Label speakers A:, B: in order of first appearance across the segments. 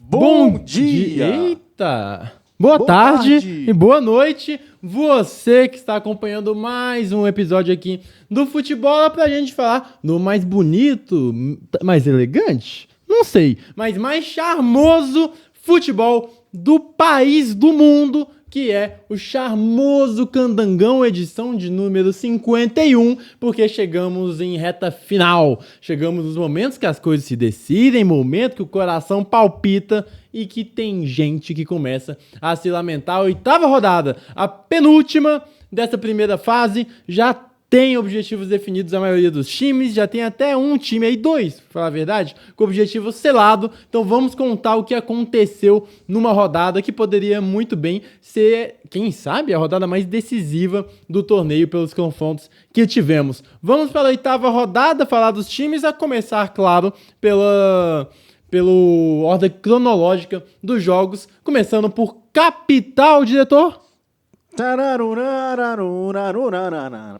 A: Bom dia!
B: Eita! Boa tarde e boa noite, você que está acompanhando mais um episódio aqui do Futebol pra gente falar do mais bonito, mais elegante, não sei, mas mais charmoso futebol do país, do mundo, que é o charmoso Candangão, edição de número 51, porque chegamos em reta final, chegamos nos momentos que as coisas se decidem, momento que o coração palpita e que tem gente que começa a se lamentar. A oitava rodada, a penúltima dessa primeira fase, já tem objetivos definidos a maioria dos times, já tem até um time aí, dois, pra falar a verdade, com objetivo selado. Então vamos contar o que aconteceu numa rodada que poderia muito bem ser, quem sabe, a rodada mais decisiva do torneio pelos confrontos que tivemos. Vamos para a oitava rodada, falar dos times, a começar, claro, pela ordem cronológica dos jogos, começando por capital, diretor.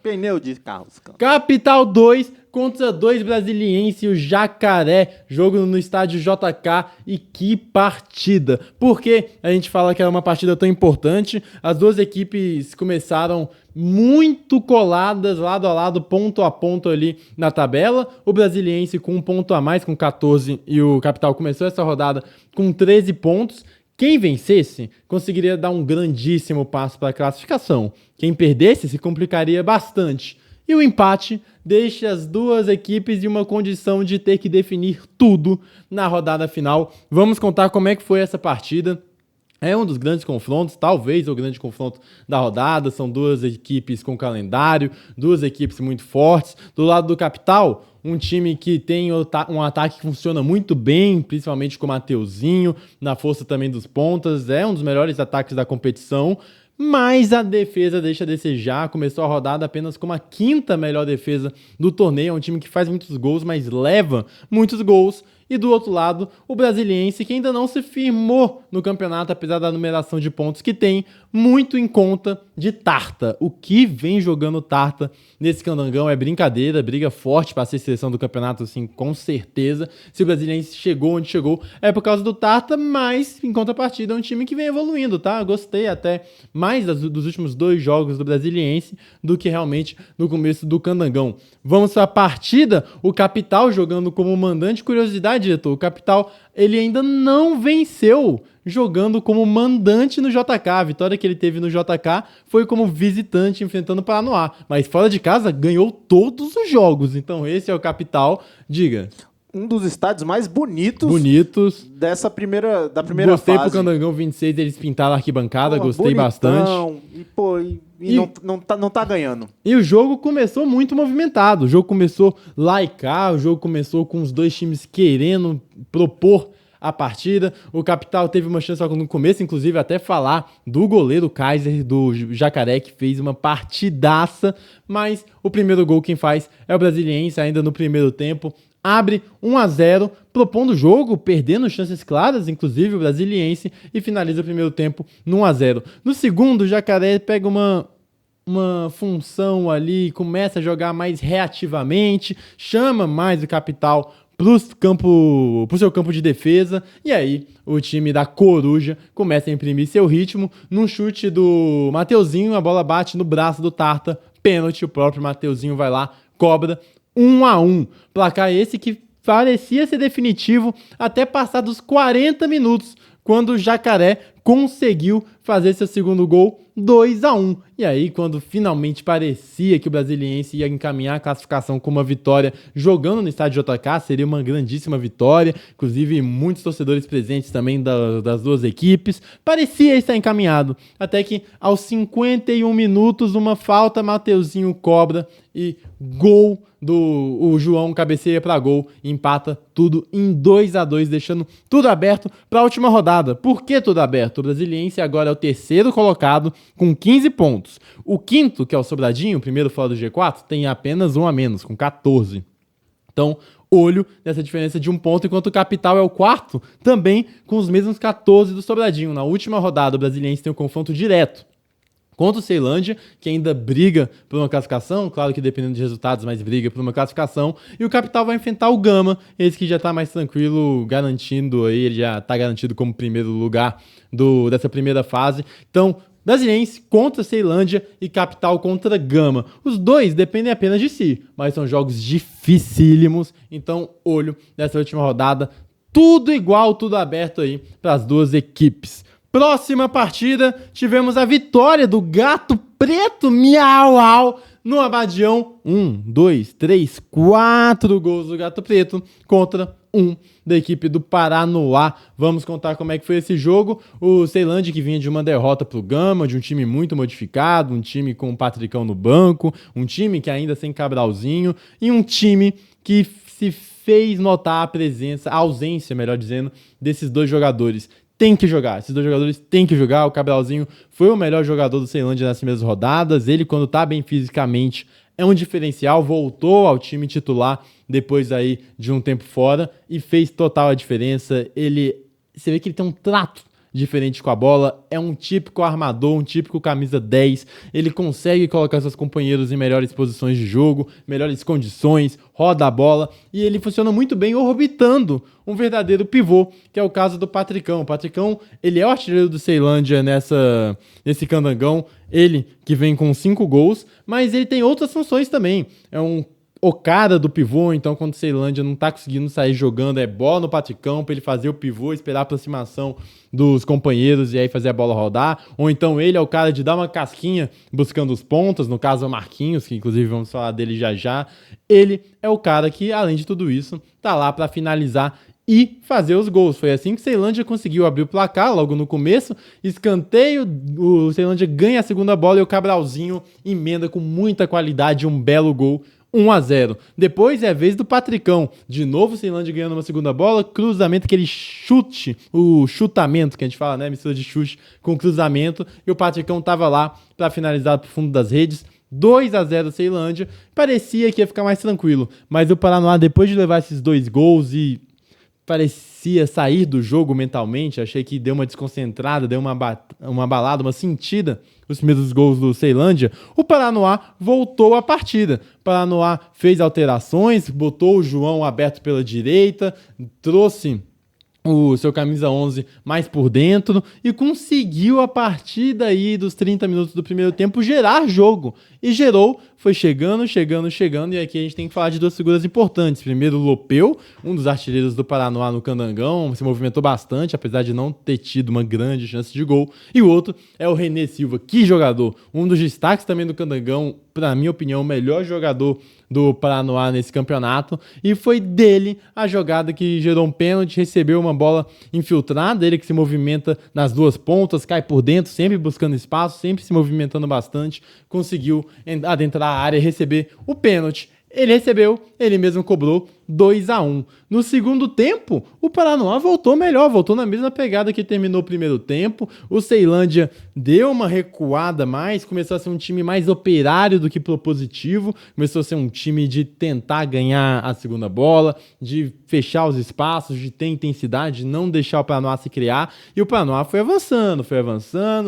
A: Pneu de carros.
B: Capital 2 contra 2 Brasiliense, o Jacaré, jogo no estádio JK, e que partida! Por que a gente fala que era uma partida tão importante? As duas equipes começaram muito coladas, lado a lado, ponto a ponto ali na tabela. O Brasiliense com um ponto a mais, com 14, e o Capital começou essa rodada com 13 pontos. Quem vencesse conseguiria dar um grandíssimo passo para a classificação. Quem perdesse se complicaria bastante. E o empate deixa as duas equipes em uma condição de ter que definir tudo na rodada final. Vamos contar como é que foi essa partida. É um dos grandes confrontos, talvez o grande confronto da rodada. São duas equipes com calendário, duas equipes muito fortes. Do lado do Capital, um time que tem um ataque que funciona muito bem, principalmente com o Mateuzinho, na força também dos pontas. É um dos melhores ataques da competição, mas a defesa deixa a desejar. Começou a rodada apenas como a quinta melhor defesa do torneio. É um time que faz muitos gols, mas leva muitos gols. E do outro lado, o Brasiliense, que ainda não se firmou no campeonato, apesar da numeração de pontos que tem, muito em conta de Tarta. O que vem jogando Tarta nesse Candangão é brincadeira, briga forte para ser seleção do campeonato, assim, com certeza. Se o Brasiliense chegou onde chegou, é por causa do Tarta, mas, em contrapartida, é um time que vem evoluindo, tá? Eu gostei até mais dos últimos dois jogos do Brasiliense do que realmente no começo do Candangão. Vamos para a partida, o Capital jogando como mandante. Curiosidade, diretor, o Capital, ele ainda não venceu jogando como mandante no JK. A vitória que ele teve no JK foi como visitante enfrentando o Paranoá, mas fora de casa ganhou todos os jogos. Então esse é o Capital. Diga.
A: Um dos estádios mais bonitos da primeira
B: gostei
A: fase.
B: Pro Candangão 26, eles pintaram a arquibancada, gostei bastante.
A: E não tá ganhando.
B: E o jogo começou muito movimentado. O jogo começou lá e cá, o jogo começou com os dois times querendo propor a partida. O Capital teve uma chance no começo, inclusive até falar do goleiro Kaiser do Jacaré, que fez uma partidaça, mas o primeiro gol quem faz é o Brasiliense ainda no primeiro tempo. Abre 1-0, propondo o jogo, perdendo chances claras, inclusive o Brasiliense, e finaliza o primeiro tempo no 1-0. No segundo, o Jacaré pega uma função ali, começa a jogar mais reativamente, chama mais o Capital pro seu campo de defesa, e aí o time da Coruja começa a imprimir seu ritmo. Num chute do Mateuzinho, a bola bate no braço do Tarta, pênalti, o próprio Mateuzinho vai lá, cobra. 1-1, placar esse que parecia ser definitivo até passar dos 40 minutos, quando o Jacaré conseguiu fazer seu segundo gol, 2-1. E aí, quando finalmente parecia que o Brasiliense ia encaminhar a classificação com uma vitória jogando no estádio JK, seria uma grandíssima vitória, inclusive muitos torcedores presentes também das duas equipes, parecia estar encaminhado, até que aos 51 minutos, uma falta, Mateuzinho cobra e gol o João cabeceia para gol e empata tudo em 2-2, deixando tudo aberto para a última rodada. Por que tudo aberto? O Brasiliense agora é o terceiro colocado com 15 pontos. O quinto, que é o Sobradinho, o primeiro fora do G4, tem apenas um a menos, com 14. Então, olho nessa diferença de um ponto, enquanto o Capital é o quarto, também com os mesmos 14 do Sobradinho. Na última rodada, o Brasiliense tem um confronto direto contra o Ceilândia, que ainda briga por uma classificação, claro que dependendo de resultados, mas briga por uma classificação, e o Capital vai enfrentar o Gama, esse que já tá mais tranquilo, garantindo aí, ele já tá garantido como primeiro lugar dessa primeira fase. Então, Brasiliense contra Ceilândia e Capital contra Gama. Os dois dependem apenas de si, mas são jogos dificílimos, então olho nessa última rodada, tudo igual, tudo aberto aí para as duas equipes. Próxima partida, tivemos a vitória do Gato Preto, miau, no Abadião. 1, 2, 3, 4 gols do Gato Preto contra 1 da equipe do Paranoá. Vamos contar como é que foi esse jogo. O Ceilândia, que vinha de uma derrota pro Gama, de um time muito modificado, um time com o Patricão no banco, um time que ainda sem Cabralzinho, e um time que se fez notar a presença, a ausência, melhor dizendo, desses dois jogadores. Tem que jogar, esses dois jogadores têm que jogar. O Cabralzinho foi o melhor jogador do Ceilândia nas primeiras rodadas. Ele, quando tá bem fisicamente, é um diferencial. Voltou ao time titular depois aí de um tempo fora e fez total a diferença. Você vê que ele tem um trato diferente com a bola, é um típico armador, um típico camisa 10, ele consegue colocar seus companheiros em melhores posições de jogo, melhores condições, roda a bola, e ele funciona muito bem orbitando um verdadeiro pivô, que é o caso do Patricão. O Patricão, ele é o artilheiro do Ceilândia nesse candangão, ele que vem com 5 gols, mas ele tem outras funções também, o cara do pivô, então quando o Ceilândia não tá conseguindo sair jogando, é bola no Patricão pra ele fazer o pivô, esperar a aproximação dos companheiros e aí fazer a bola rodar, ou então ele é o cara de dar uma casquinha buscando os pontas, no caso o Marquinhos, que inclusive vamos falar dele já. Ele é o cara que, além de tudo isso, tá lá pra finalizar e fazer os gols. Foi assim que o Ceilândia conseguiu abrir o placar logo no começo, escanteio, o Ceilândia ganha a segunda bola e o Cabralzinho emenda com muita qualidade um belo gol, 1-0. Depois é a vez do Patricão. De novo o Ceilândia ganhando uma segunda bola, cruzamento, aquele chute, o chutamento que a gente fala, né? Mistura de chute com cruzamento. E o Patricão tava lá para finalizar pro fundo das redes. 2-0 Ceilândia. Parecia que ia ficar mais tranquilo. Mas o Paranoá, depois de levar esses 2 gols e parecia sair do jogo mentalmente, achei que deu uma desconcentrada, deu uma balada, uma sentida os primeiros gols do Ceilândia, o Paranoá voltou à partida. O Paranoá fez alterações, botou o João aberto pela direita, trouxe o seu camisa 11 mais por dentro e conseguiu, a partir daí dos 30 minutos do primeiro tempo, gerar jogo. E gerou, foi chegando, e aqui a gente tem que falar de 2 figuras importantes. Primeiro, o Lopeu, um dos artilheiros do Paranoá no Candangão, se movimentou bastante, apesar de não ter tido uma grande chance de gol. E o outro é o René Silva, que jogador, um dos destaques também do Candangão, para minha opinião, o melhor jogador do Paranoá nesse campeonato, e foi dele a jogada que gerou um pênalti, recebeu uma bola infiltrada, ele que se movimenta nas 2 pontas, cai por dentro, sempre buscando espaço, sempre se movimentando bastante, conseguiu adentrar a área e receber o pênalti. Ele recebeu, ele mesmo cobrou 2-1. No segundo tempo, o Paranoá voltou melhor, voltou na mesma pegada que terminou o primeiro tempo. O Ceilândia deu uma recuada mais, começou a ser um time mais operário do que propositivo, começou a ser um time de tentar ganhar a segunda bola, de fechar os espaços, de ter intensidade, de não deixar o Paranoá se criar. E o Paranoá foi avançando,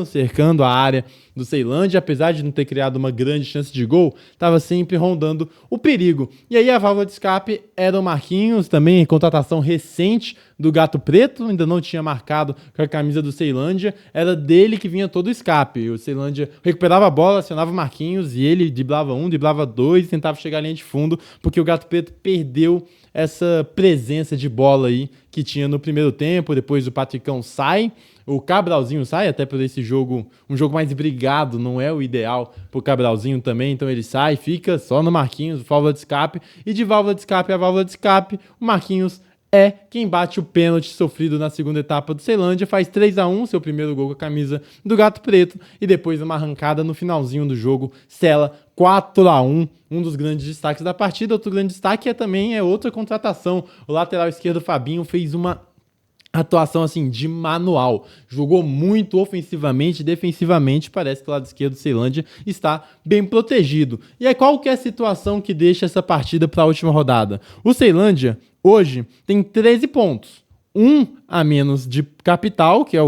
B: cercando a área do Ceilândia, apesar de não ter criado uma grande chance de gol, estava sempre rondando o perigo. E aí a válvula de escape era o Marquinhos, também contratação recente do Gato Preto, ainda não tinha marcado com a camisa do Ceilândia, era dele que vinha todo o escape. O Ceilândia recuperava a bola, acionava o Marquinhos e ele driblava 1, driblava 2 e tentava chegar à linha de fundo, porque o Gato Preto perdeu essa presença de bola aí que tinha no primeiro tempo. Depois o Patricão sai, o Cabralzinho sai, até por esse jogo, um jogo mais brigado, não é o ideal pro Cabralzinho também, então ele sai, fica só no Marquinhos, válvula de escape, e de válvula de escape a válvula de escape, o Marquinhos é quem bate o pênalti sofrido na segunda etapa do Ceilândia, faz 3-1, seu primeiro gol com a camisa do Gato Preto, e depois uma arrancada no finalzinho do jogo, sela 4-1, um dos grandes destaques da partida. Outro grande destaque também é outra contratação, o lateral esquerdo Fabinho fez uma atuação assim de manual, jogou muito ofensivamente, defensivamente, parece que o lado esquerdo do Ceilândia está bem protegido. E aí qual que é a situação que deixa essa partida para a última rodada? O Ceilândia hoje tem 13 pontos, um a menos de capital, que é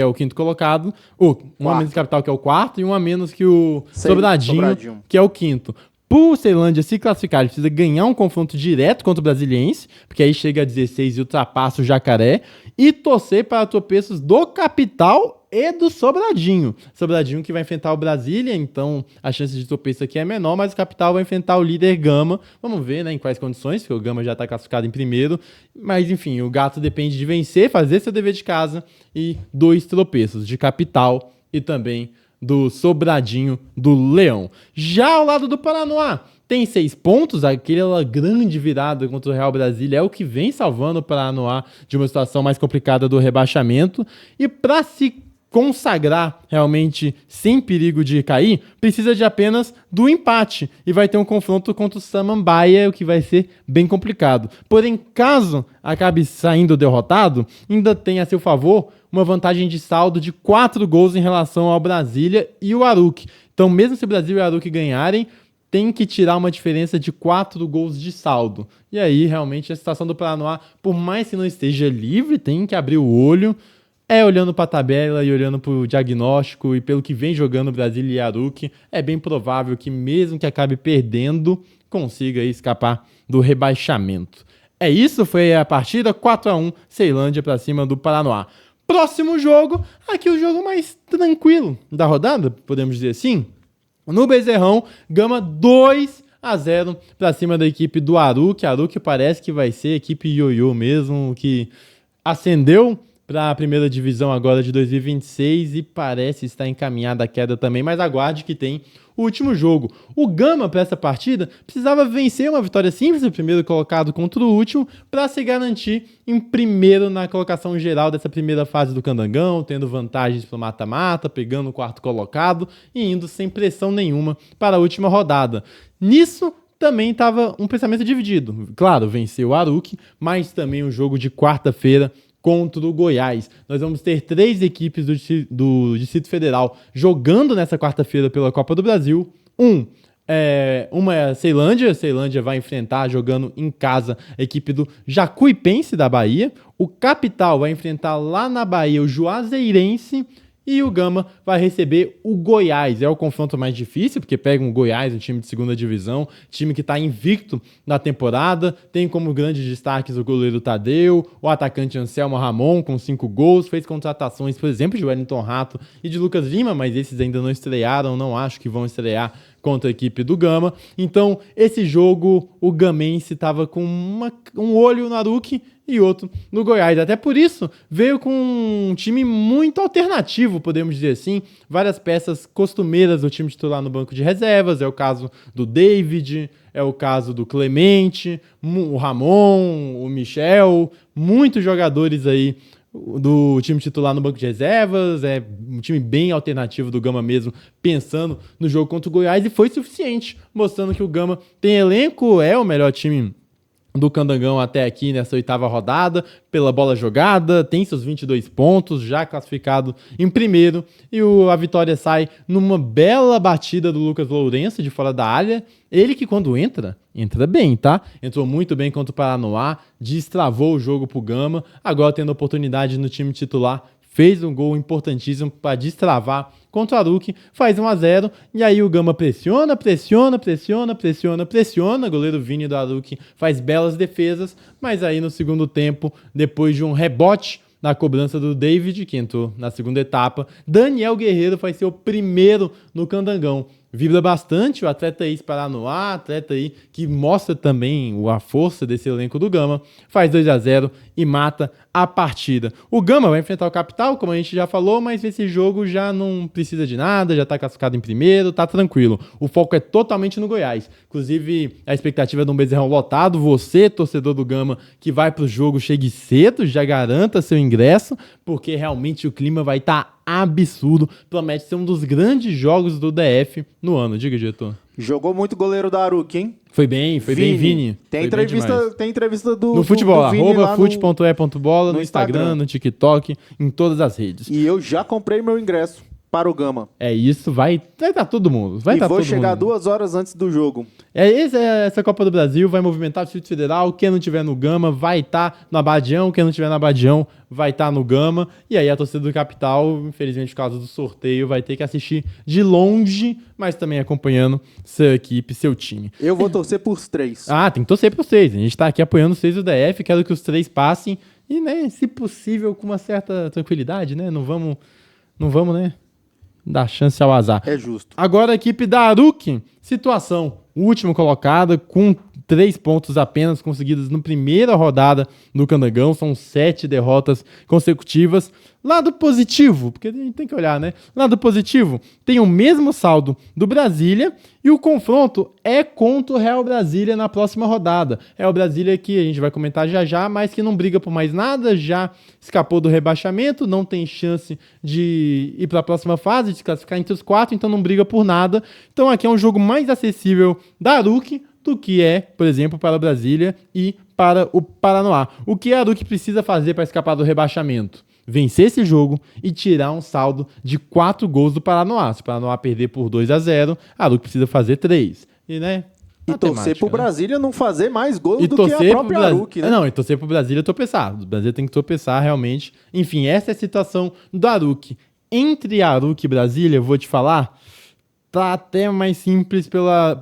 B: o quinto colocado, um a menos de capital, que é o quarto, e um a menos que o Sobradinho, que é o quinto. Por Ceilândia se classificar, ele precisa ganhar um confronto direto contra o Brasiliense, porque aí chega a 16 e ultrapassa o Jacaré, e torcer para tropeços do capital e do Sobradinho. Sobradinho que vai enfrentar o Brasília, então a chance de tropeço aqui é menor, mas o capital vai enfrentar o líder Gama. Vamos ver, né, em quais condições, porque o Gama já está classificado em primeiro. Mas, enfim, o Gato depende de vencer, fazer seu dever de casa e 2 tropeços de capital e também do Sobradinho do Leão. Já ao lado do Paranoá, tem 6 pontos, aquela grande virada contra o Real Brasília é o que vem salvando o Paranoá de uma situação mais complicada do rebaixamento. E para se consagrar realmente sem perigo de cair, precisa de apenas do empate e vai ter um confronto contra o Samambaia, o que vai ser bem complicado. Porém, caso acabe saindo derrotado, ainda tem a seu favor uma vantagem de saldo de 4 gols em relação ao Brasília e o Aruque. Então, mesmo se o Brasil e o Aruque ganharem, tem que tirar uma diferença de 4 gols de saldo. E aí, realmente, a situação do Paranoá, por mais que não esteja livre, tem que abrir o olho, olhando para a tabela e olhando para o diagnóstico e pelo que vem jogando o Brasília e Aruque, é bem provável que mesmo que acabe perdendo, consiga aí escapar do rebaixamento. É isso, foi a partida 4-1, Ceilândia para cima do Paranoá. Próximo jogo, aqui o jogo mais tranquilo da rodada, podemos dizer assim. No Bezerrão, Gama 2-0 para cima da equipe do Aruque. Aruque parece que vai ser a equipe ioiô mesmo, que ascendeu para a primeira divisão agora de 2026 e parece estar encaminhada a queda também, mas aguarde que tem o último jogo. O Gama, para essa partida, precisava vencer uma vitória simples, o primeiro colocado contra o último, para se garantir em primeiro na colocação geral dessa primeira fase do Candangão, tendo vantagens para o mata-mata, pegando o quarto colocado e indo sem pressão nenhuma para a última rodada. Nisso, também estava um pensamento dividido. Claro, venceu o Aruque, mas também o jogo de quarta-feira contra o Goiás. Nós vamos ter 3 equipes do Distrito Federal jogando nessa quarta-feira pela Copa do Brasil. Uma é a Ceilândia. Ceilândia vai enfrentar, jogando em casa, a equipe do Jacuipense da Bahia. O Capital vai enfrentar lá na Bahia o Juazeirense. E o Gama vai receber o Goiás. É o confronto mais difícil, porque pega um Goiás, um time de segunda divisão, time que está invicto na temporada. Tem como grandes destaques o goleiro Tadeu, o atacante Anselmo Ramon, com 5 gols. Fez contratações, por exemplo, de Wellington Rato e de Lucas Lima, mas esses ainda não estrearam, não acho que vão estrear contra a equipe do Gama. Então, esse jogo, o gamense estava com um olho no Aruque e outro no Goiás. Até por isso, veio com um time muito alternativo, podemos dizer assim. Várias peças costumeiras do time titular no banco de reservas. É o caso do David, é o caso do Clemente, o Ramon, o Michel. Muitos jogadores aí do time titular no banco de reservas. É um time bem alternativo do Gama mesmo, pensando no jogo contra o Goiás. E foi suficiente, mostrando que o Gama tem elenco, é o melhor time do Candangão até aqui nessa 8ª rodada, pela bola jogada, tem seus 22 pontos, já classificado em primeiro, e a vitória sai numa bela batida do Lucas Lourenço de fora da área. Ele que quando entra bem, tá? Entrou muito bem contra o Paranoá, destravou o jogo pro Gama, agora tendo oportunidade no time titular, fez um gol importantíssimo para destravar contra o Aruque, faz 1-0, e aí o Gama pressiona, goleiro Vini do Aruque faz belas defesas, mas aí no segundo tempo, depois de um rebote na cobrança do David, que entrou na segunda etapa, Daniel Guerreiro faz seu primeiro no Candangão. Vibra bastante o atleta ex-Paranoá, atleta aí que mostra também a força desse elenco do Gama, faz 2-0 e mata a partida. O Gama vai enfrentar o Capital, como a gente já falou, mas esse jogo já não precisa de nada, já está classificado em primeiro, tá tranquilo. O foco é totalmente no Goiás. Inclusive, a expectativa é de um Bezerrão lotado. Você, torcedor do Gama, que vai pro jogo, chegue cedo, já garanta seu ingresso, porque realmente o clima vai estar absurdo. Promete ser um dos grandes jogos do DF no ano. Diga, diretor.
A: Jogou muito goleiro da Aruque, hein?
B: Foi bem, Vini.
A: Tem entrevista do
B: no futebol,
A: do Vini
B: @fute.e.bola, no Instagram, no TikTok, em todas as redes.
A: E eu já comprei meu ingresso. para o Gama.
B: É isso, vai estar todo mundo.
A: E vou chegar 2 horas antes do jogo.
B: Essa Copa do Brasil vai movimentar o Distrito Federal. Quem não tiver no Gama vai estar no Abadião. Quem não tiver no Abadião vai estar no Gama. E aí a torcida do Capital, infelizmente por causa do sorteio, vai ter que assistir de longe, mas também acompanhando sua equipe, seu time.
A: Eu vou torcer por os 3.
B: Tem que torcer por 6. A gente tá aqui apoiando os 6 do DF. Quero que os 3 passem. E, né, se possível, com uma certa tranquilidade, né? Não vamos, né, dar chance ao azar.
A: É justo.
B: Agora a equipe da Aruc, situação, último colocada, com 3 pontos apenas conseguidos na primeira rodada do Candangão, são 7 derrotas consecutivas. Lado positivo, porque a gente tem que olhar, né? Lado positivo, tem o mesmo saldo do Brasília e o confronto é contra o Real Brasília na próxima rodada. Real Brasília que a gente vai comentar já, mas que não briga por mais nada, já escapou do rebaixamento, não tem chance de ir para a próxima fase, de se classificar entre os 4, então não briga por nada. Então aqui é um jogo mais acessível da Aruc do que é, por exemplo, para o Brasília e para o Paranoá. O que a Aruc precisa fazer para escapar do rebaixamento? Vencer esse jogo e tirar um saldo de 4 gols do Paranoá. Se o Paranoá perder por 2-0, a Aruc precisa fazer 3. E, né?
A: E torcer pro Brasília não fazer mais gols do que a própria Aruc, né?
B: Não, e torcer pro Brasília tropeçar. O Brasília tem que tropeçar realmente. Enfim, essa é a situação do Aruc. Entre Aruc e Brasília, eu vou te falar, tá até mais simples pra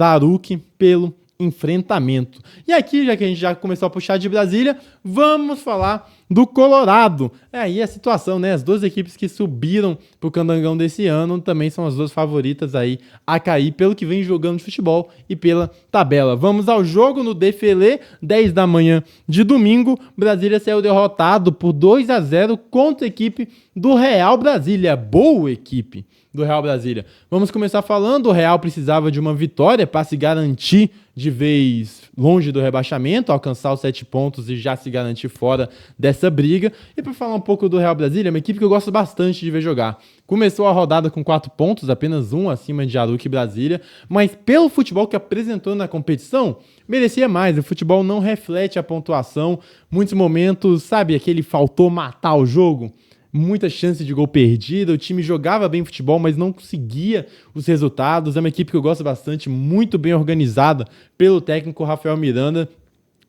B: Aruc pelo enfrentamento. E aqui, já que a gente já começou a puxar de Brasília, vamos falar do Colorado. Aí a situação, né? As 2 equipes que subiram pro Candangão desse ano também são as 2 favoritas aí a cair pelo que vem jogando de futebol e pela tabela. Vamos ao jogo no Defele, 10 da manhã de domingo. Brasília saiu derrotado por 2-0 contra a equipe do Real Brasília. Boa equipe do Real Brasília. Vamos começar falando, o Real precisava de uma vitória para se garantir de vez longe do rebaixamento, alcançar os 7 pontos e já se garantir fora dessa briga. E para falar um pouco do Real Brasília, é uma equipe que eu gosto bastante de ver jogar. Começou a rodada com 4 pontos, apenas 1 acima de Aruc e Brasília, mas pelo futebol que apresentou na competição, merecia mais. O futebol não reflete a pontuação. Muitos momentos, sabe, aquele faltou matar o jogo? Muita chance de gol perdida, o time jogava bem futebol, mas não conseguia os resultados. É uma equipe que eu gosto bastante, muito bem organizada pelo técnico Rafael Miranda,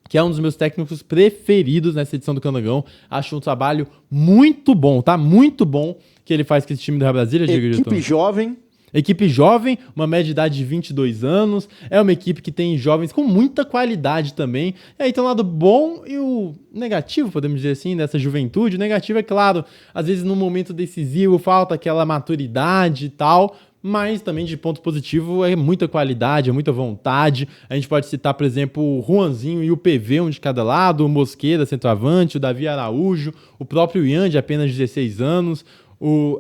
B: que é um dos meus técnicos preferidos nessa edição do Candangão. Acho um trabalho muito bom, tá? Muito bom que ele faz com esse time do Real Brasília.
A: Equipe jovem.
B: Equipe jovem, uma média de idade de 22 anos, é uma equipe que tem jovens com muita qualidade também. E aí tem um lado bom e o negativo, podemos dizer assim, dessa juventude. O negativo é claro, às vezes no momento decisivo falta aquela maturidade e tal, mas também de ponto positivo é muita qualidade, é muita vontade. A gente pode citar, por exemplo, o Juanzinho e o PV, um de cada lado, o Mosqueira, centroavante, o Davi Araújo, o próprio Ian, de apenas 16 anos.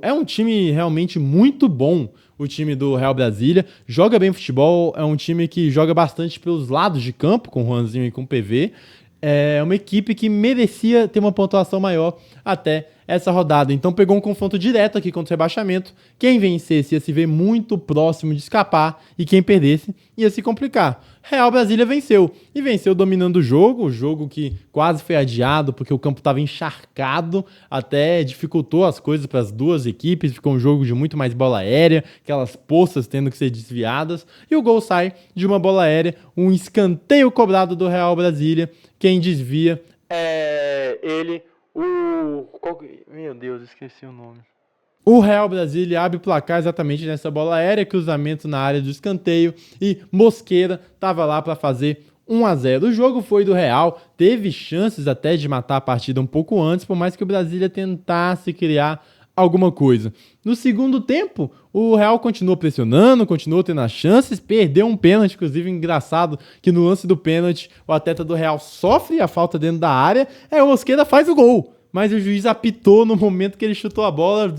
B: É um time realmente muito bom, o time do Real Brasília. Joga bem futebol, é um time que joga bastante pelos lados de campo, com o Juanzinho e com o PV. É uma equipe que merecia ter uma pontuação maior até essa rodada. Então pegou um confronto direto aqui contra o rebaixamento. Quem vencesse ia se ver muito próximo de escapar e quem perdesse ia se complicar. Real Brasília venceu. E venceu dominando o jogo que quase foi adiado porque o campo estava encharcado, até dificultou as coisas para as 2 equipes. Ficou um jogo de muito mais bola aérea, aquelas poças tendo que ser desviadas. E o gol sai de uma bola aérea, um escanteio cobrado do Real Brasília. Quem desvia é ele, meu Deus, esqueci o nome. O Real Brasília abre o placar exatamente nessa bola aérea, cruzamento na área do escanteio e Mosqueira estava lá para fazer 1-0. O jogo foi do Real, teve chances até de matar a partida um pouco antes, por mais que o Brasília tentasse criar alguma coisa. No segundo tempo, o Real continuou pressionando, continuou tendo as chances, perdeu um pênalti, inclusive engraçado que no lance do pênalti o atleta do Real sofre a falta dentro da área, o Mosqueira faz o gol. Mas o juiz apitou no momento que ele chutou a bola,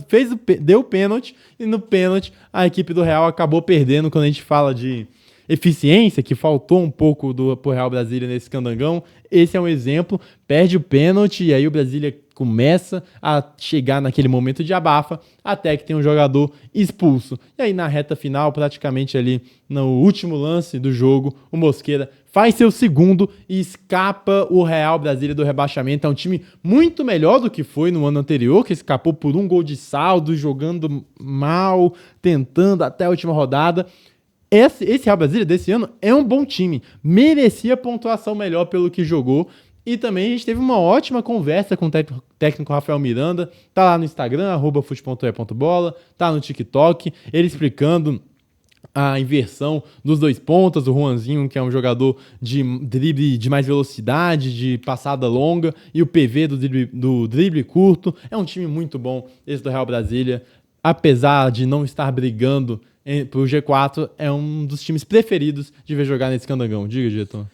B: deu o pênalti, e no pênalti a equipe do Real acabou perdendo. Quando a gente fala de eficiência, que faltou um pouco pro Real Brasília nesse Candangão, esse é um exemplo, perde o pênalti e aí o Brasília começa a chegar naquele momento de abafa, até que tem um jogador expulso. E aí na reta final, praticamente ali no último lance do jogo, o Mosqueira faz seu segundo e escapa o Real Brasília do rebaixamento. É um time muito melhor do que foi no ano anterior, que escapou por 1 gol de saldo, jogando mal, tentando até a última rodada. Esse Real Brasília desse ano é um bom time, merecia pontuação melhor pelo que jogou. E também a gente teve uma ótima conversa com o técnico Rafael Miranda, tá lá no Instagram, @fute.e.bola, tá no TikTok, ele explicando a inversão dos 2 pontas, o Juanzinho, que é um jogador de drible de mais velocidade, de passada longa, e o PV do drible curto. É um time muito bom, esse do Real Brasília. Apesar de não estar brigando pro G4, é um dos times preferidos de ver jogar nesse candangão. Diga, diretor.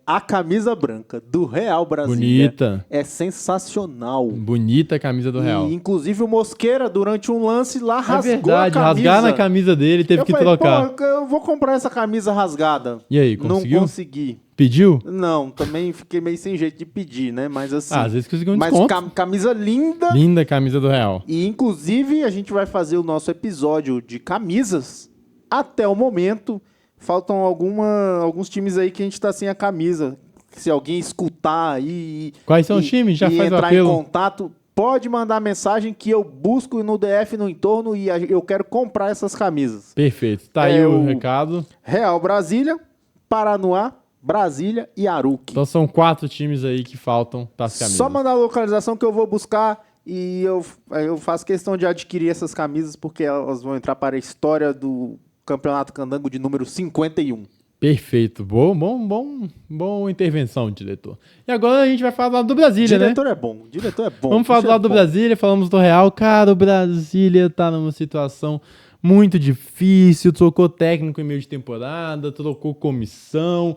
A: A camisa branca do Real Brasília
B: Bonita.
A: É sensacional.
B: Bonita a camisa do Real.
A: E, inclusive, o Mosqueira, durante um lance lá, rasgou
B: verdade,
A: a camisa.
B: rasgar na camisa dele, teve que trocar.
A: Pô, eu vou comprar essa camisa rasgada.
B: E aí, conseguiu?
A: Não consegui.
B: Pediu?
A: Não, também fiquei meio sem jeito de pedir, né? Mas assim...
B: às vezes conseguiu um desconto.
A: Mas camisa linda.
B: Linda a camisa do Real.
A: E, inclusive, a gente vai fazer o nosso episódio de camisas. Até o momento, faltam alguns times aí que a gente tá sem a camisa. Se alguém escutar aí...
B: Quais são os times? Já faz o apelo.
A: Entrar em contato, pode mandar mensagem que eu busco no DF no entorno e eu quero comprar essas camisas.
B: Perfeito. Tá aí o recado.
A: Real Brasília, Paranoá, Brasília e Aruque.
B: Então são 4 times aí que faltam para as camisas.
A: Só mandar a localização que eu vou buscar e eu faço questão de adquirir essas camisas porque elas vão entrar para a história do Campeonato Candango de número 51.
B: Perfeito. Boa intervenção, diretor. E agora a gente vai falar do lado do Brasília, né?
A: Diretor é bom.
B: Vamos falar do lado do Brasília, falamos do Real. Cara, o Brasília tá numa situação muito difícil, trocou técnico em meio de temporada, trocou comissão,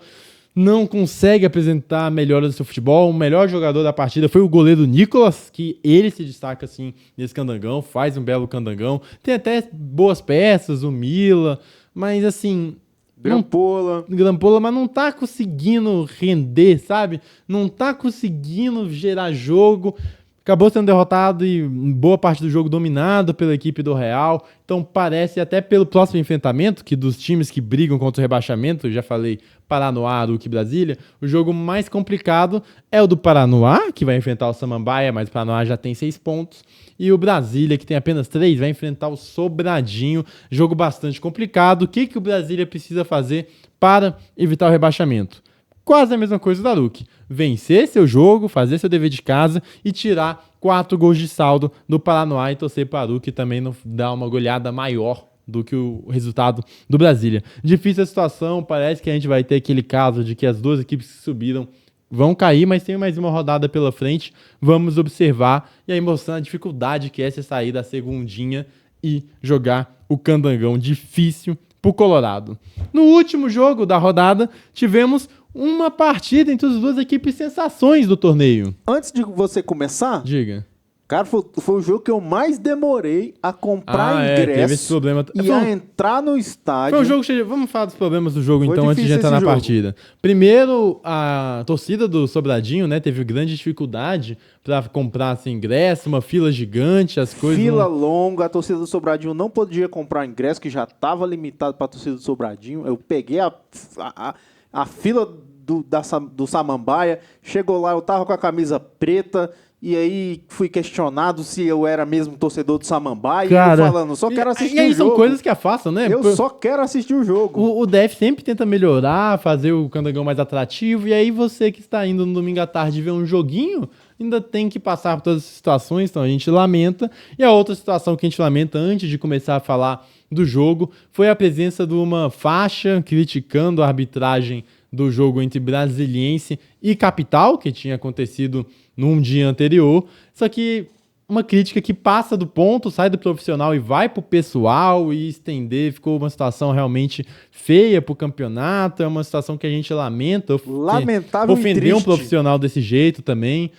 B: não consegue apresentar melhoras do seu futebol. O melhor jogador da partida foi o goleiro Nicolas, que ele se destaca assim nesse candangão, faz um belo candangão. Tem até boas peças, o Mila, mas assim... Grampola, mas não tá conseguindo render, sabe? Não tá conseguindo gerar jogo. Acabou sendo derrotado e boa parte do jogo dominado pela equipe do Real. Então parece até pelo próximo enfrentamento, que dos times que brigam contra o rebaixamento, já falei Paranoá, Aruque e Brasília, o jogo mais complicado é o do Paranoá, que vai enfrentar o Samambaia, mas o Paranoá já tem 6 pontos. E o Brasília, que tem apenas 3, vai enfrentar o Sobradinho. Jogo bastante complicado. O que o Brasília precisa fazer para evitar o rebaixamento? Quase a mesma coisa do Aruque. Vencer seu jogo, fazer seu dever de casa e tirar 4 gols de saldo do Paranoá e torcer para o Aruque também não dar uma goleada maior do que o resultado do Brasília. Difícil a situação, parece que a gente vai ter aquele caso de que as 2 equipes que subiram vão cair, mas tem mais uma rodada pela frente. Vamos observar e aí mostrando a dificuldade que é você sair da segundinha e jogar o candangão difícil pro Colorado. No último jogo da rodada, tivemos uma partida entre as 2 equipes sensações do torneio.
A: Antes de você começar...
B: Diga.
A: Cara, foi o jogo que eu mais demorei a comprar ingresso
B: teve esse problema.
A: E a entrar no estádio.
B: Foi um jogo que... Vamos falar dos problemas do jogo, então, antes de entrar na partida. Primeiro, a torcida do Sobradinho, né, teve grande dificuldade para comprar esse ingresso, uma fila gigante, as coisas...
A: Fila longa, a torcida do Sobradinho não podia comprar ingresso, que já estava limitado para a torcida do Sobradinho. Eu peguei a fila do Samambaia, chegou lá, eu tava com a camisa preta... E aí fui questionado se eu era mesmo torcedor do Samambaia.
B: Cara,
A: e eu falando, só quero assistir o jogo.
B: E aí são coisas que afastam, né?
A: Eu só quero assistir o jogo.
B: O DF sempre tenta melhorar, fazer o candangão mais atrativo. E aí você que está indo no domingo à tarde ver um joguinho, ainda tem que passar por todas as situações. Então a gente lamenta. E a outra situação que a gente lamenta antes de começar a falar do jogo foi a presença de uma faixa criticando a arbitragem do jogo entre Brasiliense e Capital, que tinha acontecido num dia anterior. Só que uma crítica que passa do ponto, sai do profissional e vai pro pessoal e estender. Ficou uma situação realmente feia pro campeonato. É uma situação que a gente lamenta.
A: Lamentável e triste.
B: Ofender um profissional desse jeito também.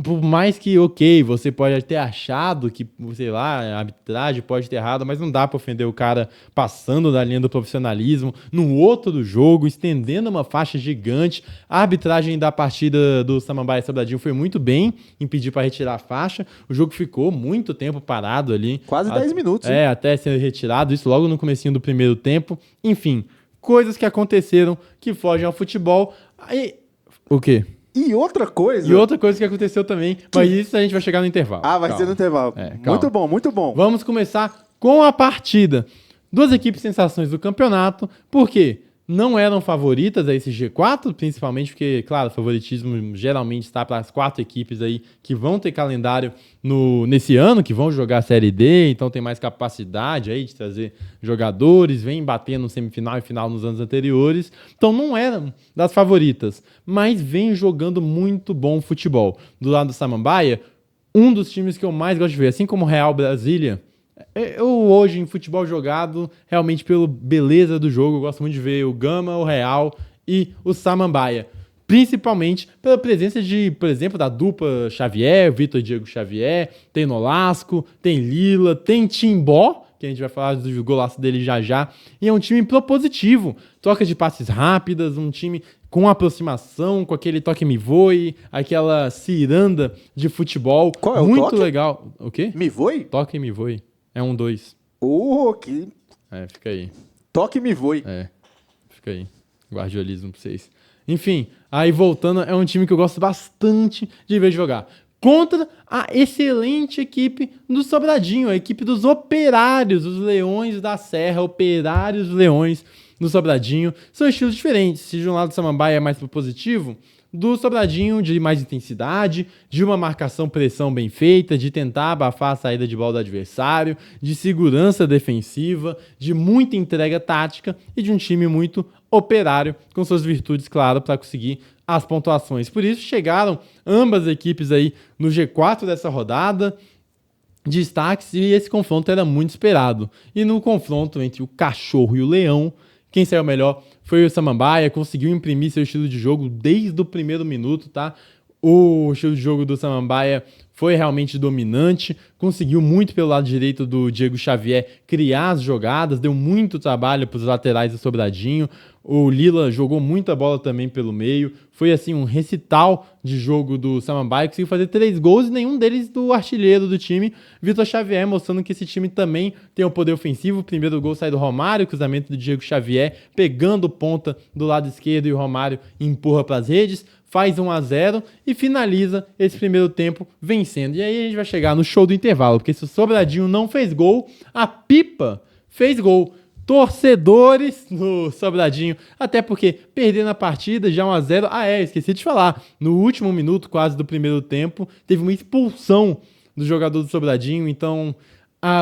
B: Por mais que, ok, você pode ter achado que, sei lá, a arbitragem pode ter errado, mas não dá pra ofender o cara passando da linha do profissionalismo, num outro jogo, estendendo uma faixa gigante. A arbitragem da partida do Samambaia e Sobradinho foi muito bem em pedir pra retirar a faixa. O jogo ficou muito tempo parado ali.
A: Quase 10 minutos.
B: Até ser retirado, isso logo no comecinho do primeiro tempo. Enfim, coisas que aconteceram que fogem ao futebol. Aí, o quê?
A: E outra coisa...
B: E outra coisa que aconteceu também, mas isso a gente vai chegar no intervalo.
A: Ah, vai ser no intervalo. Muito bom, muito bom.
B: Vamos começar com a partida. Duas equipes sensações do campeonato, porque não eram favoritas a esse G4, principalmente porque, claro, o favoritismo geralmente está para as 4 equipes aí que vão ter calendário nesse ano, que vão jogar a Série D, então tem mais capacidade aí de trazer jogadores, vem batendo semifinal e final nos anos anteriores, então não eram das favoritas, mas vem jogando muito bom futebol. Do lado do Samambaia, um dos times que eu mais gosto de ver, assim como o Real Brasília. Eu hoje, em futebol jogado, realmente pela beleza do jogo, eu gosto muito de ver o Gama, o Real e o Samambaia. Principalmente pela presença de, por exemplo, da dupla Xavier, Vitor e Diego Xavier, tem Nolasco, tem Lila, tem Timbó, que a gente vai falar do golaço dele já já, e é um time propositivo, troca de passes rápidas, um time com aproximação, com aquele toque me voe, aquela ciranda de futebol.
A: Qual é o
B: muito
A: toque?
B: legal. O quê?
A: Me voe?
B: Toque me voe. É 1-2.
A: Que
B: Fica aí.
A: toque me voe.
B: Fica aí. Guardiolismo pra vocês. Enfim, aí voltando, é um time que eu gosto bastante de ver jogar. Contra a excelente equipe do Sobradinho, a equipe dos Operários, os Leões da Serra, Operários Leões do Sobradinho. São estilos diferentes. Se de um lado o Samambaia é mais propositivo, do Sobradinho de mais intensidade, de uma marcação-pressão bem feita, de tentar abafar a saída de bola do adversário, de segurança defensiva, de muita entrega tática e de um time muito operário, com suas virtudes, claro, para conseguir as pontuações. Por isso chegaram ambas as equipes aí no G4 dessa rodada, destaques, e esse confronto era muito esperado. E no confronto entre o Cachorro e o Leão, quem saiu melhor foi o Samambaia, conseguiu imprimir seu estilo de jogo desde o primeiro minuto, tá? O estilo de jogo do Samambaia foi realmente dominante, conseguiu muito pelo lado direito do Diego Xavier criar as jogadas, deu muito trabalho para os laterais do Sobradinho. O Lila jogou muita bola também pelo meio. Foi assim um recital de jogo do Samambaia, conseguiu fazer 3 gols e nenhum deles do artilheiro do time, Vitor Xavier, mostrando que esse time também tem um poder ofensivo. O primeiro gol sai do Romário, cruzamento do Diego Xavier, pegando ponta do lado esquerdo, e o Romário empurra para as redes, faz 1-0 e finaliza esse primeiro tempo vencendo. E aí a gente vai chegar no show do intervalo, porque se o Sobradinho não fez gol, a Pipa fez gol. Torcedores no Sobradinho, até porque perdendo a partida já 1-0. Esqueci de falar, no último minuto quase do primeiro tempo, teve uma expulsão do jogador do Sobradinho. Então,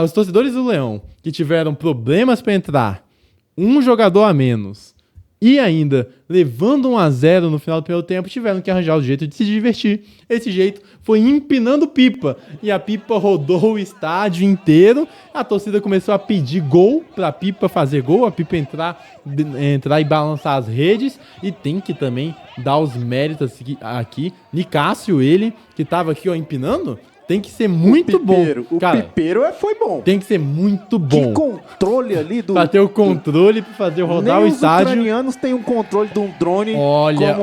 B: os torcedores do Leão, que tiveram problemas para entrar, um jogador a menos, e ainda levando 1-0 no final do primeiro tempo, tiveram que arranjar o jeito de se divertir. Esse jeito foi empinando pipa, e a Pipa rodou o estádio inteiro. A torcida começou a pedir gol para a Pipa fazer gol, a Pipa entrar e balançar as redes. E tem que também dar os méritos aqui. Nicásio, ele que estava aqui empinando, tem que ser muito bom.
A: Cara, pipeiro foi bom.
B: Tem que ser muito bom.
A: Que controle ali do...
B: Pra ter o controle, pra fazer rodar o estádio.
A: Os ucranianos têm um controle de um drone.
B: Olha,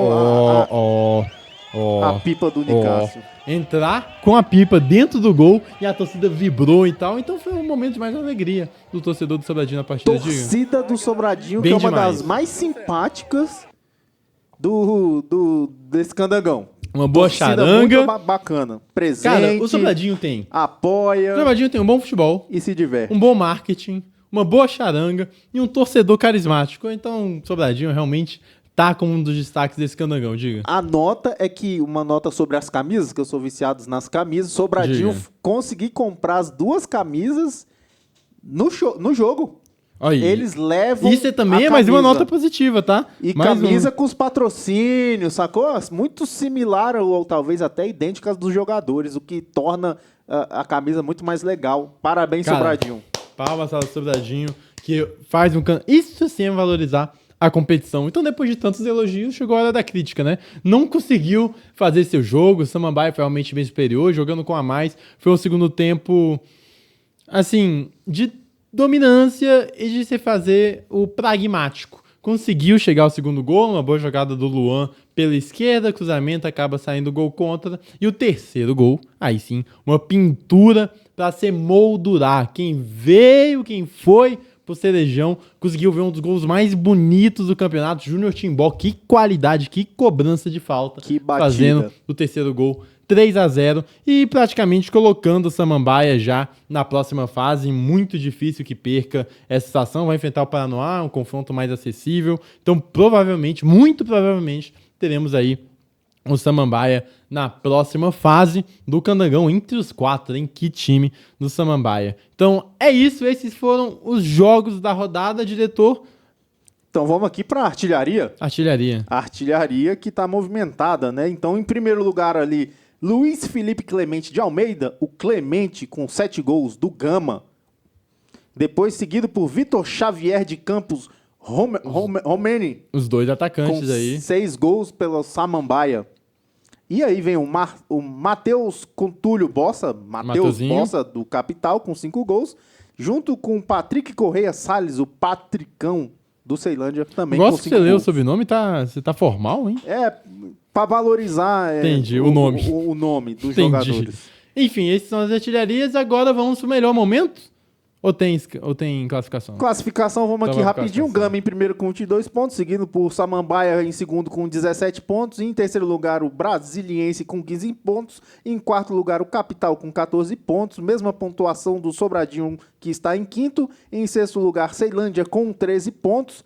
A: a pipa do Nicásio.
B: Entrar com a pipa dentro do gol e a torcida vibrou e tal. Então foi um momento de mais alegria do torcedor do Sobradinho na partida.
A: Torcida do Sobradinho,
B: bem
A: que é uma
B: demais.
A: das mais simpáticas desse candangão.
B: Uma boa charanga.
A: Muito bacana. Presente.
B: Cara, o Sobradinho tem.
A: Apoia.
B: O Sobradinho tem um bom futebol.
A: E se diverte.
B: Um bom marketing. Uma boa charanga. E um torcedor carismático. Então, o Sobradinho realmente tá como um dos destaques desse candangão, diga.
A: A nota é que, uma nota sobre as camisas, que eu sou viciado nas camisas, Sobradinho consegui comprar as 2 camisas no jogo.
B: Aí.
A: Eles levam.
B: Isso também é mais uma nota positiva, tá?
A: E
B: mais
A: camisa com os patrocínios, sacou? Muito similar ou talvez até idêntica às dos jogadores, o que torna a camisa muito mais legal. Parabéns, cara, Sobradinho.
B: Palmas ao Sobradinho, que faz isso sim é valorizar a competição. Então, depois de tantos elogios, chegou a hora da crítica, né? Não conseguiu fazer seu jogo, o Samambaia foi realmente bem superior, jogando com a mais. Foi um segundo tempo, assim, de dominância e de se fazer o pragmático. Conseguiu chegar ao segundo gol, uma boa jogada do Luan pela esquerda, cruzamento, acaba saindo gol contra. E o terceiro gol, aí sim, uma pintura para se moldurar. Quem veio, quem foi pro Cerejão, conseguiu ver um dos gols mais bonitos do campeonato. Júnior Timbó, que qualidade, que cobrança de falta.
A: Que batida.
B: Fazendo o terceiro gol, 3-0, e praticamente colocando o Samambaia já na próxima fase. Muito difícil que perca essa situação. Vai enfrentar o Paranoá, um confronto mais acessível. Então, provavelmente, muito provavelmente, teremos aí o Samambaia na próxima fase do Candangão, entre os 4, hein? Que time do Samambaia. Então, é isso. Esses foram os jogos da rodada, diretor.
A: Então vamos aqui para artilharia.
B: Artilharia.
A: A artilharia que está movimentada, né? Então, em primeiro lugar ali, Luiz Felipe Clemente de Almeida, o Clemente com 7 gols do Gama. Depois seguido por Vitor Xavier de Campos Romeni,
B: Os dois
A: com
B: atacantes aí.
A: 6 gols pela Samambaia. E aí vem o Matheus Contúlio Bossa,
B: Mateuzinho.
A: Bossa do Capital, com 5 gols, junto com o Patrick Correia Salles, o Patricão do Ceilândia, também
B: Gosto
A: com
B: que
A: 5
B: você leu o
A: gols.
B: sobrenome, você tá formal, hein?
A: Para valorizar
B: Entendi, o nome.
A: o nome dos
B: Entendi.
A: jogadores.
B: Enfim, esses são as artilharias. Agora vamos pro melhor momento? Ou tem classificação?
A: Classificação, vamos
B: Então
A: aqui
B: vamos pra
A: rapidinho.
B: classificação.
A: Gama em primeiro com 22 pontos, seguido por Samambaia em segundo com 17 pontos. E em terceiro lugar, o Brasiliense com 15 pontos. E em quarto lugar, o Capital com 14 pontos. Mesma pontuação do Sobradinho, que está em quinto. E em sexto lugar, Ceilândia com 13 pontos.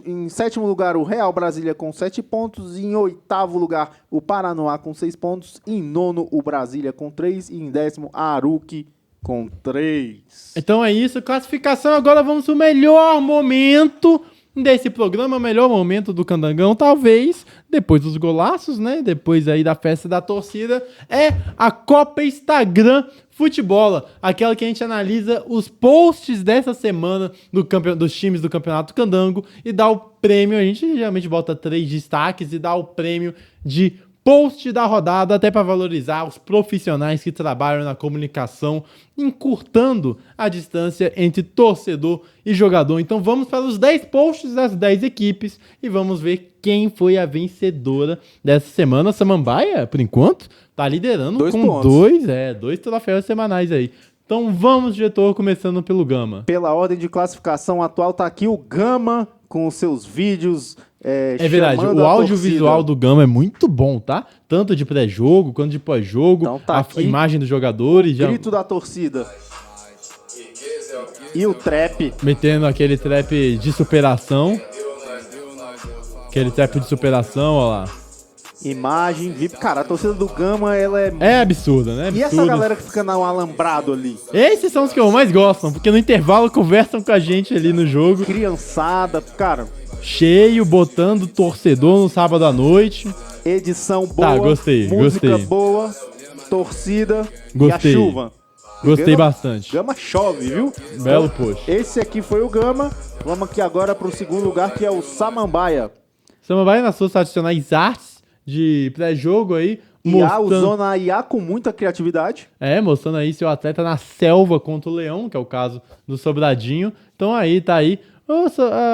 A: Em sétimo lugar, o Real Brasília com 7 pontos. E em oitavo lugar, o Paranoá com 6 pontos. Em nono, o Brasília com 3. E em décimo, a Aruque com 3.
B: Então é isso, classificação. Agora vamos pro melhor momento desse programa, melhor momento do Candangão, talvez, depois dos golaços, né? Depois aí da festa da torcida, é a Copa Instagram Futebola, aquela que a gente analisa os posts dessa semana dos times do Campeonato Candango e dá o prêmio. A gente geralmente bota 3 destaques e dá o prêmio de post da rodada, até para valorizar os profissionais que trabalham na comunicação, encurtando a distância entre torcedor e jogador. Então vamos para os 10 posts das 10 equipes e vamos ver quem foi a vencedora dessa semana. A Samambaia, por enquanto, tá liderando
A: 2
B: com
A: pontos.
B: 2 troféus semanais aí. Então vamos, diretor, começando pelo Gama.
A: Pela ordem de classificação atual, tá aqui o Gama com os seus vídeos.
B: É verdade,
A: chamando
B: o
A: a
B: audiovisual
A: torcida.
B: do Gama é muito bom, tá? Tanto de pré-jogo quanto de pós-jogo,
A: Então tá
B: a
A: aqui.
B: imagem dos jogadores, já
A: Grito da torcida. E o trap.
B: metendo aquele trap de superação. Aquele trap de superação, ó lá.
A: Imagem, VIP. Cara, a torcida do Gama, ela é...
B: É absurda, né?
A: E essa
B: Absurdo.
A: galera que fica no alambrado ali?
B: Esses são os que eu mais gosto, porque no intervalo conversam com a gente ali no jogo,
A: Criançada, cara,
B: cheio, botando torcedor no sábado à noite.
A: edição boa,
B: gostei,
A: música
B: gostei.
A: boa, torcida
B: Gostei.
A: e a chuva.
B: Gostei
A: Gama-
B: bastante.
A: Gama chove, viu?
B: Belo
A: Então,
B: post.
A: esse aqui foi o Gama. Vamos aqui agora pro segundo lugar, que é o Samambaia.
B: Samambaia nas suas tradicionais artes de pré-jogo aí,
A: IA, o
B: mostrando,
A: Zona IA com muita criatividade.
B: mostrando aí seu atleta na selva contra o Leão, que é o caso do Sobradinho. Então aí, tá aí.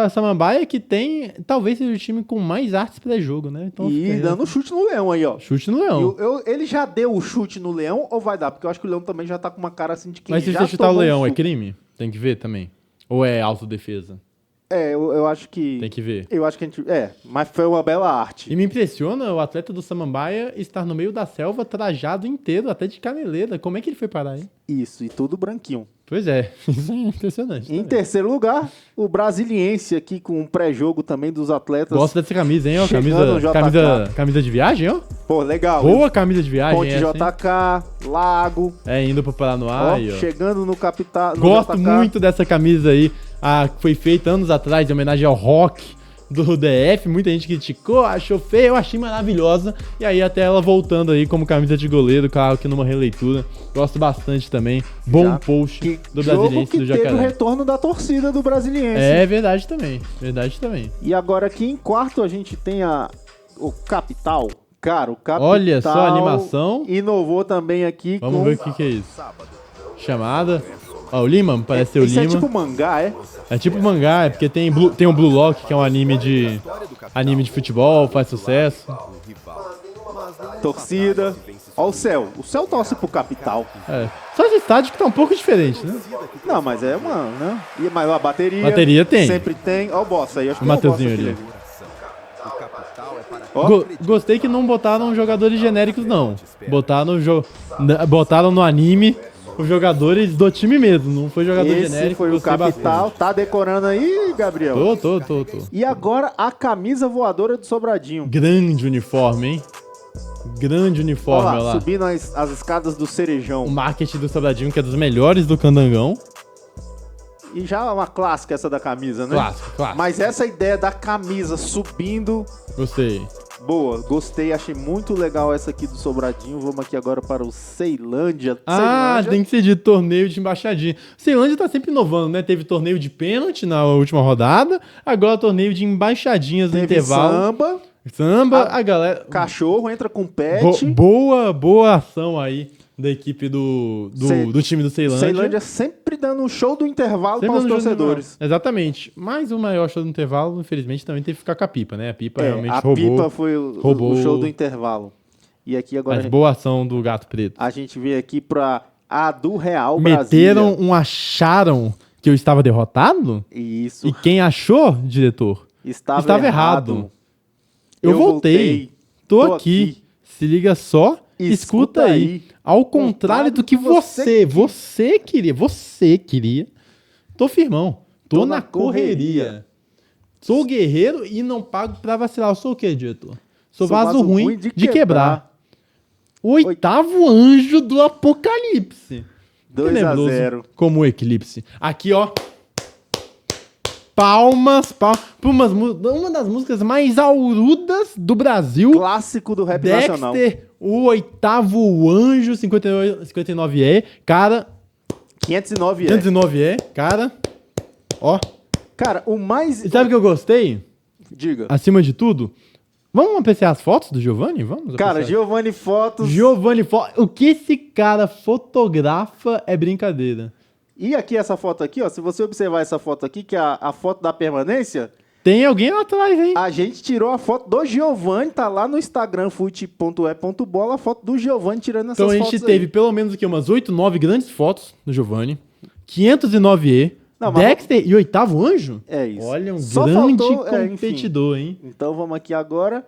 B: A Samambaia que tem, talvez seja o time com mais artes pré-jogo, né? Então,
A: E
B: fica aí,
A: dando chute no Leão aí, ó.
B: chute no
A: E
B: Leão.
A: ele já deu o chute no Leão ou vai dar? Porque eu acho que o Leão também já tá com uma cara assim de quem
B: Mas se
A: já
B: você chutar o
A: tomou um
B: Leão, é
A: chute.
B: crime? Tem que ver também. Ou é autodefesa?
A: Eu acho que...
B: Tem que ver.
A: Eu acho que a gente... mas foi uma bela arte.
B: E me impressiona o atleta do Samambaia estar no meio da selva, trajado inteiro, até de caneleira. Como é que ele foi parar aí?
A: Isso, e tudo branquinho.
B: Pois é, isso é impressionante.
A: Em
B: também.
A: terceiro lugar, o Brasiliense aqui com um pré-jogo também dos atletas.
B: Gosto dessa camisa, hein? Ó,
A: Chegando no JK.
B: camisa de viagem, ó.
A: Pô, legal.
B: Boa camisa de viagem.
A: Ponte
B: essa, hein?
A: JK, Lago.
B: Indo pro Paranoá.
A: Ó,
B: aí, ó.
A: chegando no capital.
B: Gosto muito dessa camisa aí. Que foi feita anos atrás em homenagem ao rock do DF. Muita gente criticou, achou feia. Eu achei maravilhosa. E aí até ela voltando aí como camisa de goleiro, claro que numa releitura. Gosto bastante também. Bom
A: Já.
B: post do
A: Jogo
B: Brasiliense
A: que
B: do
A: teve o
B: Jacaré.
A: retorno da torcida do Brasiliense.
B: É verdade também. Verdade também.
A: E agora aqui em quarto a gente tem o Capital. Cara, o Capital...
B: Olha só a animação.
A: Inovou também aqui
B: Vamos
A: com...
B: ver o que é isso. Chamada. Ó, o Lima, parece ser o
A: Isso é
B: Lima.
A: tipo mangá, é?
B: É tipo mangá, é porque tem o Blue Lock, que é um anime de futebol, faz sucesso.
A: Torcida. Ó o céu. O céu torce pro Capital.
B: É. Só esse estádio que tá um pouco diferente, né?
A: Não, mas é uma, né? Mas a bateria...
B: Bateria tem.
A: Sempre tem. Ó o Bossa aí. Acho que
B: O Mateuzinho
A: é o Bossa
B: ali.
A: Ó.
B: Gostei que não botaram jogadores genéricos, não. Botaram no anime os jogadores do time mesmo. Não foi jogador
A: Esse
B: genérico.
A: foi o
B: gostei
A: Capital.
B: bastante.
A: Tá decorando aí, Gabriel?
B: Tô.
A: E agora a camisa voadora do Sobradinho.
B: Grande uniforme, hein? Grande uniforme,
A: Ó
B: olha lá.
A: subindo as escadas do Cerejão.
B: O marketing do Sobradinho, que é dos melhores do Candangão.
A: E já é uma clássica essa da camisa, né?
B: Clássico.
A: Mas essa ideia da camisa subindo,
B: Gostei.
A: boa, gostei, achei muito legal essa aqui do Sobradinho. Vamos aqui agora para o Ceilândia.
B: Tem que ser de torneio de embaixadinha. O Ceilândia tá sempre inovando, né? Teve torneio de pênalti na última rodada, agora torneio de embaixadinhas no
A: Teve
B: intervalo.
A: samba,
B: A galera...
A: cachorro entra com pet.
B: Boa ação aí da equipe do time do Ceilândia.
A: Ceilândia sempre dando um show do intervalo
B: Sempre
A: para os
B: dando jogo
A: torcedores.
B: no- Exatamente. Mas o maior show do intervalo, infelizmente, também teve que ficar com a Pipa, né? A Pipa realmente
A: a
B: roubou.
A: pipa foi
B: roubou.
A: o show do intervalo. E aqui agora
B: Mas boa ação do Gato Preto.
A: a gente vem aqui para a do Real
B: Meteram
A: Brasília.
B: acharam que eu estava derrotado?
A: Isso.
B: E quem achou, diretor?
A: Estava
B: errado. Eu voltei. Tô aqui. Se liga só, escuta aí. Ao contrário do que você queria. Tô firmão. Tô na correria. Sou guerreiro e não pago pra vacilar. Eu sou o quê, diretor? Sou vaso ruim de quebrar. O oitavo anjo do apocalipse.
A: 2-0.
B: Como o eclipse. Aqui, ó. Palmas pra uma das músicas mais aurudas do Brasil.
A: Clássico do rap nacional.
B: Dexter, o oitavo anjo, 59E. Cara,
A: 509
B: 509E. Cara, ó.
A: Cara, o mais...
B: E sabe o que eu gostei?
A: Diga.
B: Acima de tudo, vamos apreciar as fotos do Giovanni? Vamos
A: Cara,
B: apreciar.
A: Giovanni Fotos.
B: O que esse cara fotografa é brincadeira.
A: E aqui essa foto aqui, ó. Se você observar essa foto aqui, que é a foto da permanência,
B: Tem alguém lá atrás, hein?
A: a gente tirou a foto do Giovanni, tá lá no Instagram, fute.e.bola, a foto do Giovanni tirando essas
B: Então a
A: fotos
B: gente
A: aí.
B: teve pelo menos aqui umas 8, 9 grandes fotos do Giovanni. 509E.
A: Não, mas
B: Dexter e oitavo anjo?
A: É isso.
B: Olha, um
A: Só
B: grande
A: faltou,
B: competidor, hein?
A: Então vamos aqui agora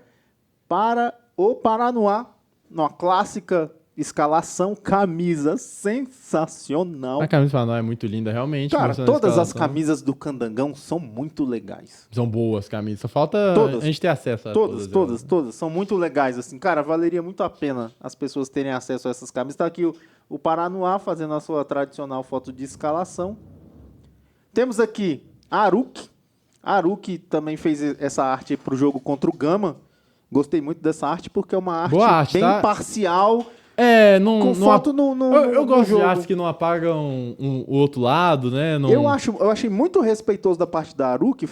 A: para o Paranoá, numa clássica escalação, camisa sensacional.
B: A camisa para nós é muito linda, realmente.
A: Cara,
B: mostrando a
A: todas as
B: escalação.
A: camisas do Candangão são muito legais.
B: São boas camisas. Só falta
A: Todas.
B: a gente ter acesso a
A: Todas. São muito legais, assim. Cara, valeria muito a pena as pessoas terem acesso a essas camisas. Tá aqui o Paranoá fazendo a sua tradicional foto de escalação. Temos aqui a Aruki. A Aruki também fez essa arte pro jogo contra o Gama. Gostei muito dessa arte porque é uma arte,
B: Boa arte,
A: bem
B: tá?
A: imparcial.
B: É, não.
A: Com
B: não
A: foto no
B: eu gosto
A: jogo.
B: de artes que não apagam o outro lado, né? Não...
A: Eu achei muito respeitoso da parte da Aruki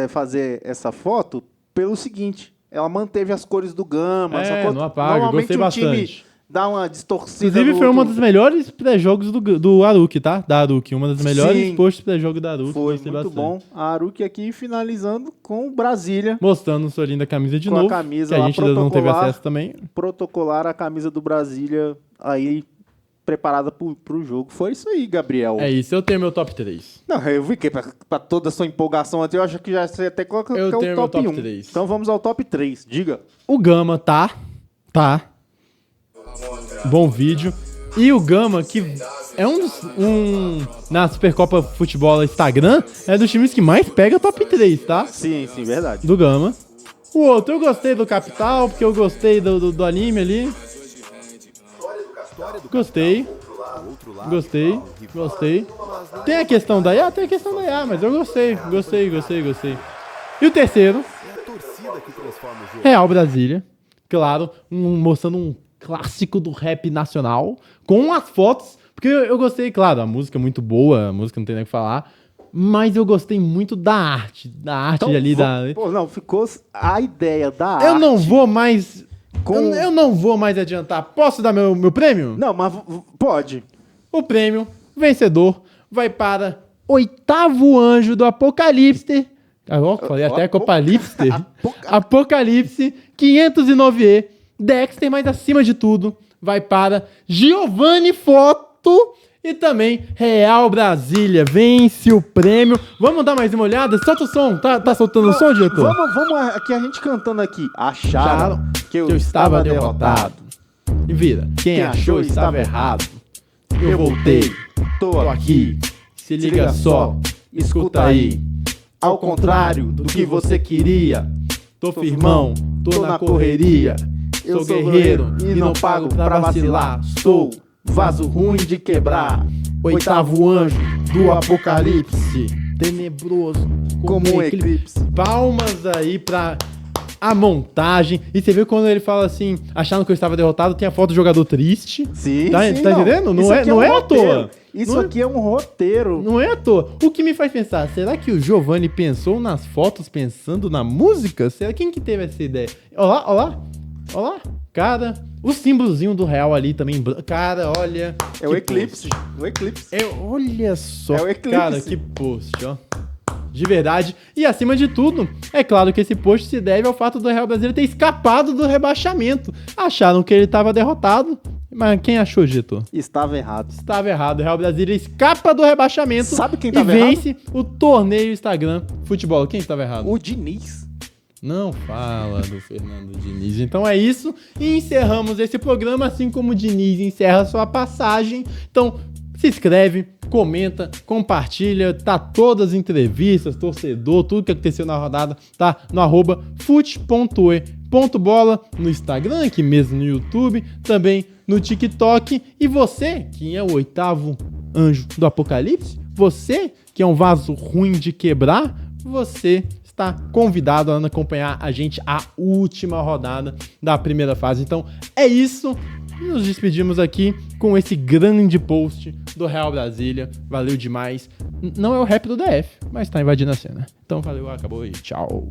A: fazer essa foto pelo seguinte: ela manteve as cores do Gama.
B: não apaga,
A: Normalmente
B: gostei
A: o time
B: bastante.
A: dá uma distorcida.
B: Inclusive,
A: no
B: foi uma
A: outro.
B: dos melhores pré-jogos do Aruki, tá? Da Aruki. Uma das melhores
A: Sim.
B: posts pré-jogo da Aruki.
A: Foi
B: gostei
A: muito
B: bastante.
A: bom. A Aruki aqui finalizando com o Brasília.
B: Mostrando sua linda camisa de
A: Com a
B: novo.
A: camisa
B: que a
A: lá
B: gente ainda não teve
A: protocolar.
B: acesso também.
A: Protocolar a camisa do Brasília aí preparada pro jogo. Foi isso aí, Gabriel.
B: É isso, eu tenho meu top 3.
A: Não, eu vi que pra toda a sua empolgação aqui, eu acho que já sei até qual que
B: Eu
A: é o
B: tenho meu
A: top
B: top
A: 1.
B: 3.
A: Então vamos ao top 3. Diga.
B: O Gama tá. Bom vídeo. E o Gama, que é na Supercopa Futebol Instagram, é dos times que mais pega top 3, tá?
A: Sim, verdade.
B: Do Gama. O outro, eu gostei do Capital, porque eu gostei do anime ali. Gostei. Tem a questão da IA? Tem a questão da IA, mas eu gostei. E o terceiro, Real Brasília. Claro, mostrando um clássico do rap nacional, com as fotos, porque eu gostei, claro, a música é muito boa, a música não tem nem o que falar, mas eu gostei muito da arte
A: Então,
B: ali
A: Pô, não, ficou a ideia da arte.
B: Eu não vou mais...
A: Com-
B: Eu não vou mais adiantar. Posso dar meu prêmio?
A: Não, mas pode.
B: O prêmio vencedor vai para oitavo anjo do Apocalipse. Falei até Apocalipse. Apocalipse 509E. Dexter, mas acima de tudo, vai para Giovanni Foto e também Real Brasília. Vence o prêmio. Vamos dar mais uma olhada? Solta o som. Tá soltando o som, diretor?
A: Vamos aqui, a gente cantando aqui. Acharam que eu
B: estava derrotado. E vira. Quem achou estava errado. Eu voltei. Tô aqui. Se liga só. Escuta aí. Ao contrário do que você queria. Tô firmão. Tô na correria. Eu sou guerreiro e não pago pra vacilar. Sou vaso ruim de quebrar. Oitavo anjo do apocalipse. Tenebroso como um eclipse. Palmas aí pra a montagem. E você viu quando ele fala assim, achando que eu estava derrotado, tem a foto do jogador triste.
A: Sim,
B: tá entendendo? Não é à toa.
A: Isso aqui é um roteiro.
B: Não é à toa. O que me faz pensar, será que o Giovanni pensou nas fotos pensando na música? Será quem que teve essa ideia? Olha lá. Cara, o símbolozinho do Real ali também. Cara, olha.
A: É o eclipse. O eclipse.
B: Olha só.
A: É o eclipse.
B: Cara, que post, ó. De verdade. E acima de tudo, é claro que esse post se deve ao fato do Real Brasília ter escapado do rebaixamento. Acharam que ele estava derrotado, mas quem achou, Gito?
A: Estava errado.
B: Estava errado. O Real Brasília escapa do rebaixamento.
A: Sabe quem
B: e
A: estava errado?
B: vence o torneio Instagram Futebol. Quem estava errado?
A: O Diniz.
B: Não fala do Fernando Diniz. Então é isso. E encerramos esse programa, assim como o Diniz encerra sua passagem. Então, se inscreve, comenta, compartilha, tá todas as entrevistas, torcedor, tudo que aconteceu na rodada, tá no @fute.e.bola, no Instagram, aqui mesmo no YouTube, também no TikTok. E você, que é o oitavo anjo do apocalipse, você, que é um vaso ruim de quebrar, você está convidado a acompanhar a gente a última rodada da primeira fase. Então é isso. Nos despedimos aqui com esse grande post do Real Brasília. Valeu demais. Não é o rap do DF, mas tá invadindo a cena. Então valeu, acabou e tchau.